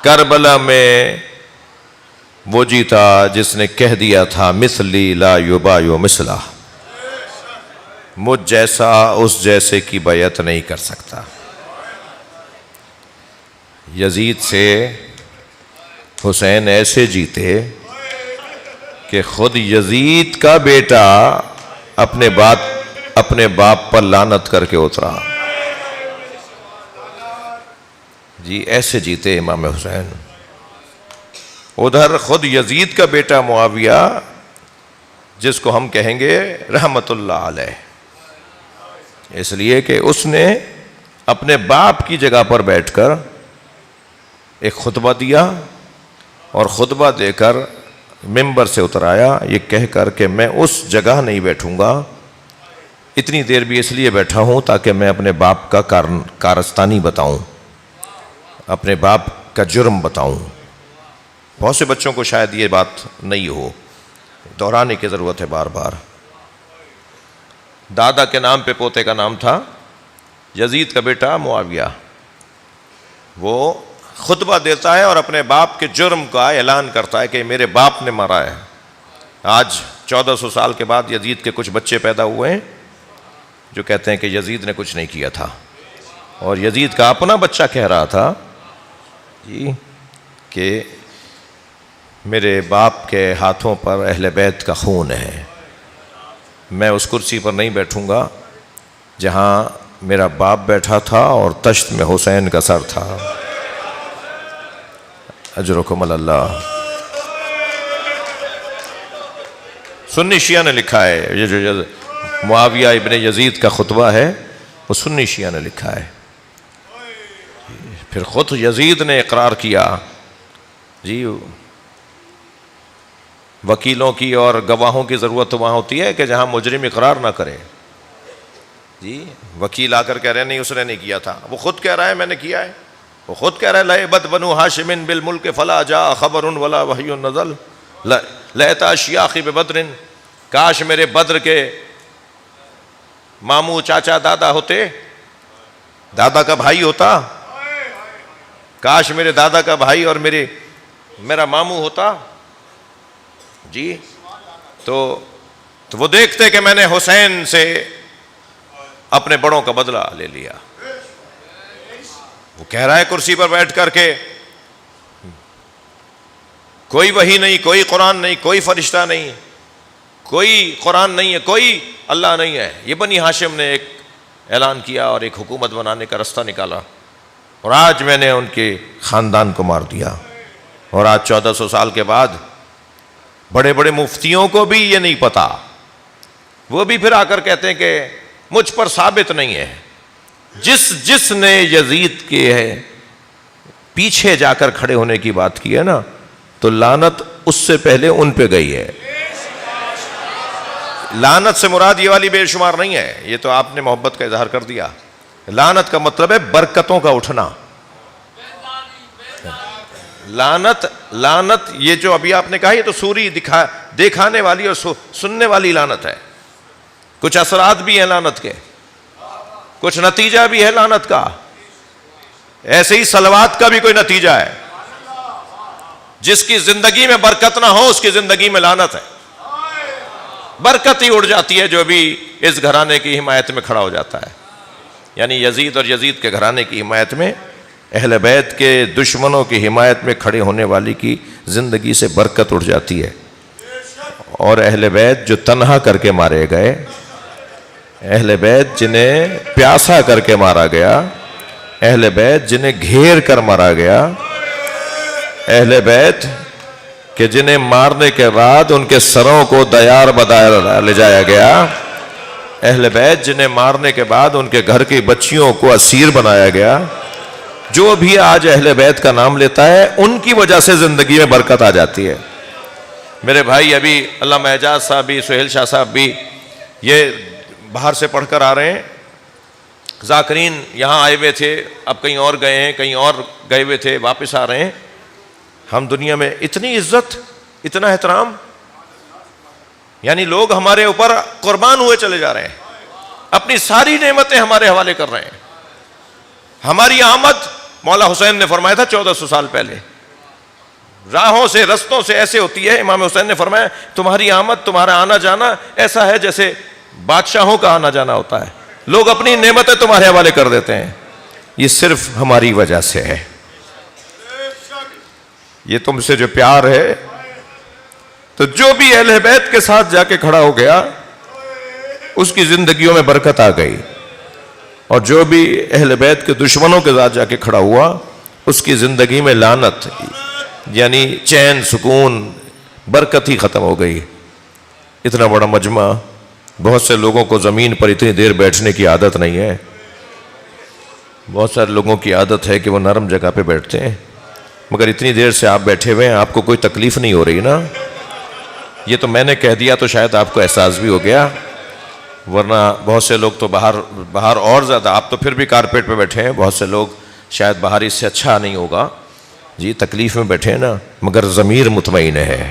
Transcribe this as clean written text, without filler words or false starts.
کربلا میں وہ جیتا جس نے کہہ دیا تھا مثلی لا یبایع مثلہ، مجھ جیسا اس جیسے کی بیعت نہیں کر سکتا۔ یزید سے حسین ایسے جیتے کہ خود یزید کا بیٹا اپنے باپ پر لعنت کر کے اترا۔ جی ایسے جیتے امام حسین۔ ادھر خود یزید کا بیٹا معاویہ، جس کو ہم کہیں گے رحمت اللہ علیہ، اس لیے کہ اس نے اپنے باپ کی جگہ پر بیٹھ کر ایک خطبہ دیا، اور خطبہ دے کر ممبر سے اترایا یہ کہہ کر کہ میں اس جگہ نہیں بیٹھوں گا، اتنی دیر بھی اس لیے بیٹھا ہوں تاکہ میں اپنے باپ کا کارستانی بتاؤں، اپنے باپ کا جرم بتاؤں۔ بہت سے بچوں کو شاید یہ بات نہیں ہو، دہرانے کی ضرورت ہے بار بار۔ دادا کے نام پہ پوتے کا نام تھا یزید کا بیٹا معاویہ، وہ خطبہ دیتا ہے اور اپنے باپ کے جرم کا اعلان کرتا ہے کہ میرے باپ نے مارا ہے۔ آج 1400 سال کے بعد یزید کے کچھ بچے پیدا ہوئے ہیں جو کہتے ہیں کہ یزید نے کچھ نہیں کیا تھا، اور یزید کا اپنا بچہ کہہ رہا تھا جی کہ میرے باپ کے ہاتھوں پر اہل بیت کا خون ہے، میں اس کرسی پر نہیں بیٹھوں گا جہاں میرا باپ بیٹھا تھا اور تشت میں حسین کا سر تھا۔ اجرکم اللہ۔ سنی شیعہ نے لکھا ہے، یہ جو معاویہ ابن یزید کا خطبہ ہے وہ سنی شیعہ نے لکھا ہے۔ پھر خود یزید نے اقرار کیا۔ جی وکیلوں کی اور گواہوں کی ضرورت وہاں ہوتی ہے کہ جہاں مجرم اقرار نہ کرے۔ جی وکیل آ کر کہہ رہے ہیں نہیں اس نے نہیں کیا تھا، وہ خود کہہ رہا ہے میں نے کیا ہے، وہ خود کہہ رہا ہے لعبت بنو ہاشم بالملک فلا جاء خبر ولا وحی نزل لیت اشیاخی ببدر، کاش میرے بدر کے ماموں چاچا دادا ہوتے، دادا کا بھائی ہوتا، کاش میرے دادا کا بھائی اور میرا ماموں ہوتا۔ جی تو وہ دیکھتے کہ میں نے حسین سے اپنے بڑوں کا بدلہ لے لیا۔ وہ کہہ رہا ہے کرسی پر بیٹھ کر کے کوئی وحی نہیں، کوئی قرآن نہیں، کوئی فرشتہ نہیں، کوئی قرآن نہیں ہے، کوئی اللہ نہیں ہے۔ یہ بنی ہاشم نے ایک اعلان کیا اور ایک حکومت بنانے کا رستہ نکالا، اور آج میں نے ان کے خاندان کو مار دیا۔ اور آج 1400 سال کے بعد بڑے بڑے مفتیوں کو بھی یہ نہیں پتا، وہ بھی پھر آ کر کہتے ہیں کہ مجھ پر ثابت نہیں ہے۔ جس نے یزید کے پیچھے جا کر کھڑے ہونے کی بات کی ہے نا، تو لعنت اس سے پہلے ان پہ گئی ہے۔ لعنت سے مراد یہ والی بے شمار نہیں ہے، یہ تو آپ نے محبت کا اظہار کر دیا۔ لعنت کا مطلب ہے برکتوں کا اٹھنا۔ لعنت یہ جو ابھی آپ نے کہا یہ تو سوری دکھانے والی اور سننے والی لعنت ہے۔ کچھ اثرات بھی ہیں لعنت کے، کچھ نتیجہ بھی ہے لعنت کا، ایسے ہی صلوات کا بھی کوئی نتیجہ ہے۔ جس کی زندگی میں برکت نہ ہو اس کی زندگی میں لعنت ہے، برکت ہی اڑ جاتی ہے جو بھی اس گھرانے کی حمایت میں کھڑا ہو جاتا ہے۔ یعنی یزید اور یزید کے گھرانے کی حمایت میں، اہل بیت کے دشمنوں کی حمایت میں کھڑے ہونے والی کی زندگی سے برکت اڑ جاتی ہے۔ اور اہل بیت جو تنہا کر کے مارے گئے، اہل بیت جنہیں پیاسا کر کے مارا گیا، اہل بیت جنہیں گھیر کر مارا گیا، اہل بیت کہ جنہیں مارنے کے بعد ان کے سروں کو دیار بدار لے جایا گیا، اہل بیت جنہیں مارنے کے بعد ان کے گھر کی بچیوں کو اسیر بنایا گیا، جو بھی آج اہل بیت کا نام لیتا ہے ان کی وجہ سے زندگی میں برکت آ جاتی ہے۔ میرے بھائی ابھی علامہ اعجاز صاحب بھی، سہیل شاہ صاحب بھی یہ باہر سے پڑھ کر آ رہے ہیں، ذاکرین یہاں آئے ہوئے تھے، اب کہیں اور گئے ہیں، کہیں اور گئے ہوئے تھے، واپس آ رہے ہیں۔ ہم دنیا میں اتنی عزت، اتنا احترام، یعنی لوگ ہمارے اوپر قربان ہوئے چلے جا رہے ہیں، اپنی ساری نعمتیں ہمارے حوالے کر رہے ہیں۔ ہماری آمد مولا حسین نے فرمایا تھا 1400 سال پہلے، راہوں سے رستوں سے ایسے ہوتی ہے، امام حسین نے فرمایا تمہاری آمد، تمہارا آنا جانا ایسا ہے جیسے بادشاہوں کا آنا جانا ہوتا ہے، لوگ اپنی نعمتیں تمہارے حوالے کر دیتے ہیں، یہ صرف ہماری وجہ سے ہے، یہ تم سے جو پیار ہے۔ تو جو بھی اہل بیت کے ساتھ جا کے کھڑا ہو گیا اس کی زندگیوں میں برکت آ گئی، اور جو بھی اہل بیت کے دشمنوں کے ساتھ جا کے کھڑا ہوا اس کی زندگی میں لعنت، یعنی چین، سکون، برکت ہی ختم ہو گئی۔ اتنا بڑا مجمع، بہت سے لوگوں کو زمین پر اتنی دیر بیٹھنے کی عادت نہیں ہے، بہت سارے لوگوں کی عادت ہے کہ وہ نرم جگہ پہ بیٹھتے ہیں، مگر اتنی دیر سے آپ بیٹھے ہوئے ہیں، آپ کو کوئی تکلیف نہیں ہو رہی نا؟ یہ تو میں نے کہہ دیا تو شاید آپ کو احساس بھی ہو گیا، ورنہ بہت سے لوگ تو باہر اور زیادہ، آپ تو پھر بھی کارپیٹ پہ بیٹھے ہیں، بہت سے لوگ شاید باہر اس سے اچھا نہیں ہوگا، جی تکلیف میں بیٹھے ہیں نا، مگر ضمیر مطمئن ہے۔